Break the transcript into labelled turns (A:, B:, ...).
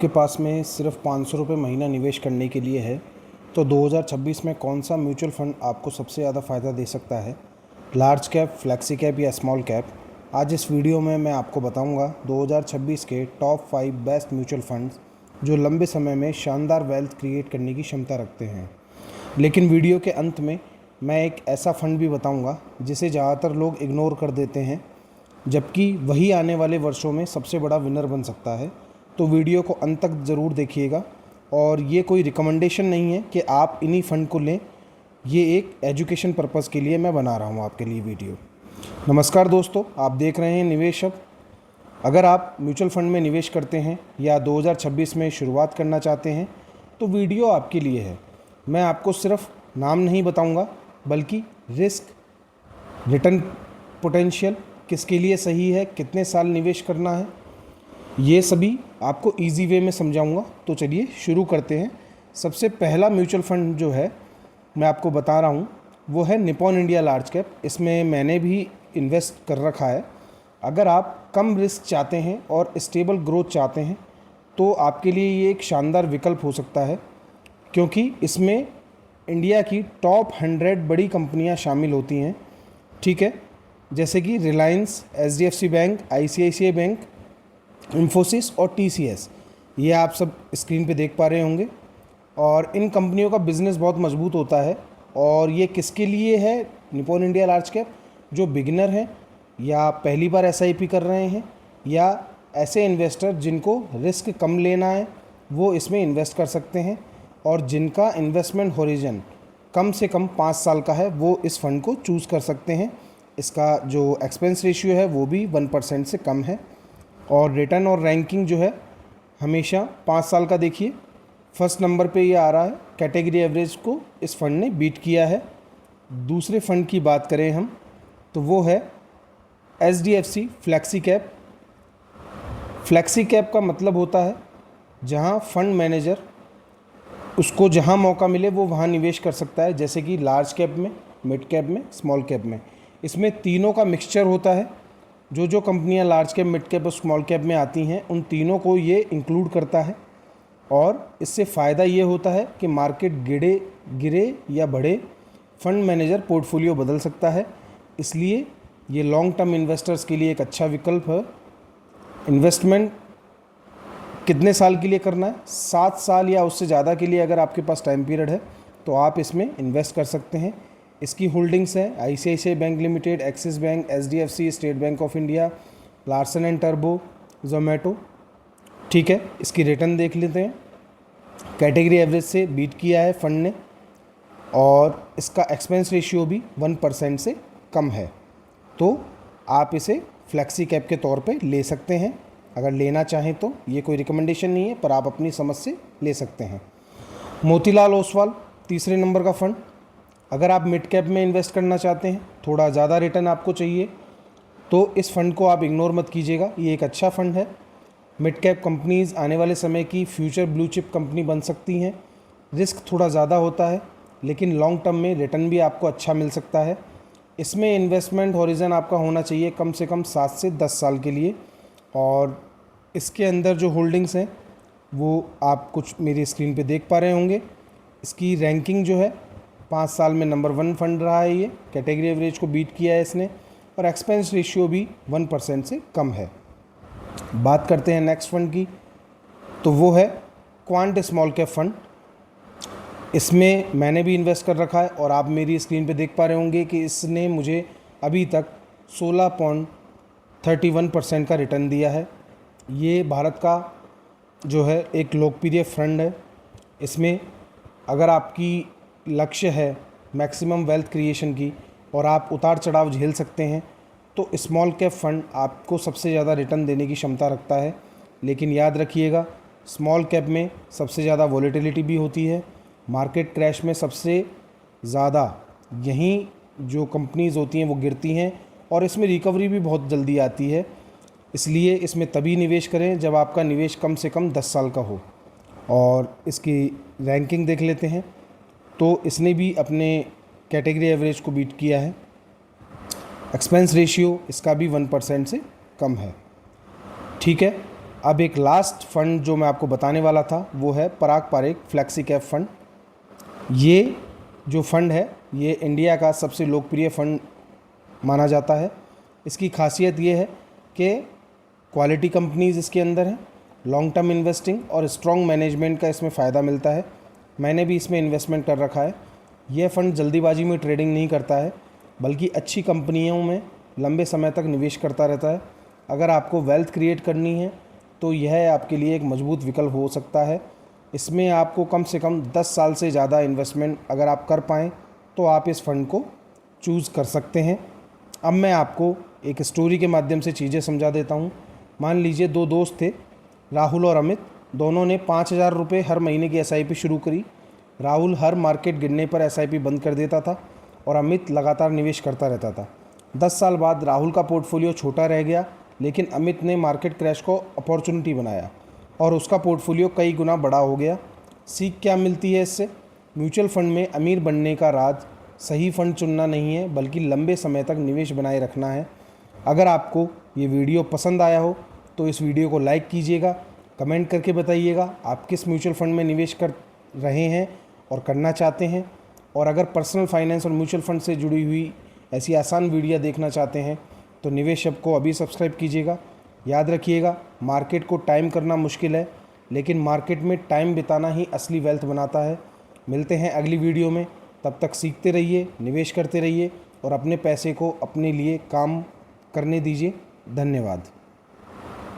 A: के पास में सिर्फ 500 रुपये महीना निवेश करने के लिए है तो 2026 में कौन सा म्यूचुअल फंड आपको सबसे ज़्यादा फ़ायदा दे सकता है, लार्ज कैप, फ्लेक्सी कैप या स्मॉल कैप। आज इस वीडियो में मैं आपको बताऊंगा 2026 के टॉप 5 बेस्ट म्यूचुअल फंड्स जो लंबे समय में शानदार वेल्थ क्रिएट करने की क्षमता रखते हैं। लेकिन वीडियो के अंत में मैं एक ऐसा फ़ंड भी बताऊंगा जिसे ज़्यादातर लोग इग्नोर कर देते हैं, जबकि वही आने वाले वर्षों में सबसे बड़ा विनर बन सकता है। तो वीडियो को अंत तक ज़रूर देखिएगा। और ये कोई रिकमेंडेशन नहीं है कि आप इन्हीं फ़ंड को लें, ये एक एजुकेशन पर्पज़ के लिए मैं बना रहा हूँ आपके लिए वीडियो। नमस्कार दोस्तों, आप देख रहे हैं निवेश अब। अगर आप म्यूचुअल फ़ंड में निवेश करते हैं या 2026 में शुरुआत करना चाहते हैं तो वीडियो आपके लिए है। मैं आपको सिर्फ नाम नहीं बताऊंगा बल्कि रिस्क, रिटर्न पोटेंशियल, किसके लिए सही है, कितने साल निवेश करना है, ये सभी आपको इजी वे में समझाऊंगा। तो चलिए शुरू करते हैं। सबसे पहला म्यूचुअल फंड जो है मैं आपको बता रहा हूँ वो है निपॉन इंडिया लार्ज कैप। इसमें मैंने भी इन्वेस्ट कर रखा है। अगर आप कम रिस्क चाहते हैं और स्टेबल ग्रोथ चाहते हैं तो आपके लिए ये एक शानदार विकल्प हो सकता है, क्योंकि इसमें इंडिया की टॉप 100 बड़ी कंपनियां शामिल होती हैं। ठीक है, जैसे कि Reliance, HDFC bank, ICICI bank, Infosys और टीसीएस। ये आप सब स्क्रीन पे देख पा रहे होंगे। और इन कंपनियों का बिज़नेस बहुत मजबूत होता है। और ये किसके लिए है? निपॉन इंडिया लार्ज कैप जो बिगिनर हैं या पहली बार एसआईपी कर रहे हैं या ऐसे इन्वेस्टर जिनको रिस्क कम लेना है वो इसमें इन्वेस्ट कर सकते हैं, और जिनका इन्वेस्टमेंट होरिजन कम से कम 5 साल का है वो इस फंड को चूज़ कर सकते हैं। इसका जो एक्सपेंस रेशियो है वो भी 1% से कम है। और रिटर्न और रैंकिंग जो है हमेशा 5 साल का देखिए, फर्स्ट नंबर पे ये आ रहा है। कैटेगरी एवरेज को इस फंड ने बीट किया है। दूसरे फंड की बात करें हम तो वो है HDFC flexi cap. Flexi cap का मतलब होता है जहां फंड मैनेजर उसको जहां मौका मिले वो वहां निवेश कर सकता है, जैसे कि लार्ज कैप में, मिड कैप में, स्मॉल कैप में। इसमें तीनों का मिक्सचर होता है। जो कंपनियां लार्ज कैप, मिड कैप और स्मॉल कैप में आती हैं उन तीनों को ये इंक्लूड करता है। और इससे फ़ायदा ये होता है कि मार्केट गिरे या बढ़े, फंड मैनेजर पोर्टफोलियो बदल सकता है। इसलिए ये लॉन्ग टर्म इन्वेस्टर्स के लिए एक अच्छा विकल्प है। इन्वेस्टमेंट कितने साल के लिए करना है? 7 साल या उससे ज़्यादा के लिए अगर आपके पास टाइम पीरियड है तो आप इसमें इन्वेस्ट कर सकते हैं। इसकी होल्डिंग्स हैं ICICI bank limited, axis bank, HDFC, state bank of India, Larsen and turbo, Zomato. ठीक है, इसकी रिटर्न देख लेते हैं। कैटेगरी एवरेज से बीट किया है फंड ने, और इसका एक्सपेंस रेशियो भी 1% से कम है। तो आप इसे फ्लेक्सी कैप के तौर पे ले सकते हैं अगर लेना चाहें तो। ये कोई रिकमेंडेशन नहीं है, पर आप अपनी समझ से ले सकते हैं। मोतीलाल ओसवाल तीसरे नंबर का फंड। अगर आप मिड कैप में इन्वेस्ट करना चाहते हैं, थोड़ा ज़्यादा रिटर्न आपको चाहिए, तो इस फंड को आप इग्नोर मत कीजिएगा। ये एक अच्छा फंड है। मिड कैप कंपनीज़ आने वाले समय की फ्यूचर ब्लू चिप कंपनी बन सकती हैं। रिस्क थोड़ा ज़्यादा होता है लेकिन लॉन्ग टर्म में रिटर्न भी आपको अच्छा मिल सकता है। इसमें इन्वेस्टमेंट हॉरिजन आपका होना चाहिए कम से कम 7 से 10 साल के लिए। और इसके अंदर जो होल्डिंग्स हैं वो आप कुछ मेरी स्क्रीन पे देख पा रहे होंगे। इसकी रैंकिंग जो है 5 साल में नंबर 1 फंड रहा है। ये कैटेगरी एवरेज को बीट किया है इसने, और एक्सपेंस रेशियो भी 1% से कम है। बात करते हैं नेक्स्ट फंड की, तो वो है क्वांट स्मॉल कैप फंड। इसमें मैंने भी इन्वेस्ट कर रखा है और आप मेरी स्क्रीन पे देख पा रहे होंगे कि इसने मुझे अभी तक 16.31% का रिटर्न दिया है। ये भारत का जो है एक लोकप्रिय फंड है। इसमें अगर आपकी लक्ष्य है मैक्सिमम वेल्थ क्रिएशन की और आप उतार चढ़ाव झेल सकते हैं तो स्मॉल कैप फंड आपको सबसे ज़्यादा रिटर्न देने की क्षमता रखता है। लेकिन याद रखिएगा, स्मॉल कैप में सबसे ज़्यादा वॉलेटिलिटी भी होती है। मार्केट क्रैश में सबसे ज़्यादा यहीं जो कंपनीज़ होती हैं वो गिरती हैं, और इसमें रिकवरी भी बहुत जल्दी आती है। इसलिए इसमें तभी निवेश करें जब आपका निवेश कम से कम 10 साल का हो। और इसकी रैंकिंग देख लेते हैं तो इसने भी अपने कैटेगरी एवरेज को बीट किया है। एक्सपेंस रेशियो इसका भी 1% से कम है। ठीक है, अब एक लास्ट फंड जो मैं आपको बताने वाला था वो है पराग पारेख फ्लेक्सी कैप फंड। ये जो फंड है ये इंडिया का सबसे लोकप्रिय फंड माना जाता है। इसकी खासियत ये है कि क्वालिटी कंपनीज इसके अंदर हैं, लॉन्ग टर्म इन्वेस्टिंग और स्ट्रॉन्ग मैनेजमेंट का इसमें फ़ायदा मिलता है। मैंने भी इसमें इन्वेस्टमेंट कर रखा है। यह फ़ंड जल्दीबाजी में ट्रेडिंग नहीं करता है, बल्कि अच्छी कंपनियों में लंबे समय तक निवेश करता रहता है। अगर आपको वेल्थ क्रिएट करनी है तो यह आपके लिए एक मजबूत विकल्प हो सकता है। इसमें आपको कम से कम 10 साल से ज़्यादा इन्वेस्टमेंट अगर आप कर पाएँ तो आप इस फ़ंड को चूज़ कर सकते हैं। अब मैं आपको एक स्टोरी के माध्यम से चीज़ें समझा देता हूँ। मान लीजिए दो दोस्त थे, राहुल और अमित। दोनों ने 5,000 रुपये हर महीने की SIP शुरू करी। राहुल हर मार्केट गिरने पर SIP बंद कर देता था और अमित लगातार निवेश करता रहता था। 10 साल बाद राहुल का पोर्टफोलियो छोटा रह गया, लेकिन अमित ने मार्केट क्रैश को अपॉर्चुनिटी बनाया और उसका पोर्टफोलियो कई गुना बड़ा हो गया। सीख क्या मिलती है इससे? म्यूचुअल फंड में अमीर बनने का राज सही फंड चुनना नहीं है, बल्कि लंबे समय तक निवेश बनाए रखना है। अगर आपको ये वीडियो पसंद आया हो तो इस वीडियो को लाइक कीजिएगा, कमेंट करके बताइएगा आप किस म्यूचुअल फंड में निवेश कर रहे हैं और करना चाहते हैं। और अगर पर्सनल फाइनेंस और म्यूचुअल फंड से जुड़ी हुई ऐसी आसान वीडियो देखना चाहते हैं तो निवेश हब को अभी सब्सक्राइब कीजिएगा। याद रखिएगा, मार्केट को टाइम करना मुश्किल है, लेकिन मार्केट में टाइम बिताना ही असली वेल्थ बनाता है। मिलते हैं अगली वीडियो में, तब तक सीखते रहिए, निवेश करते रहिए और अपने पैसे को अपने लिए काम करने दीजिए। धन्यवाद।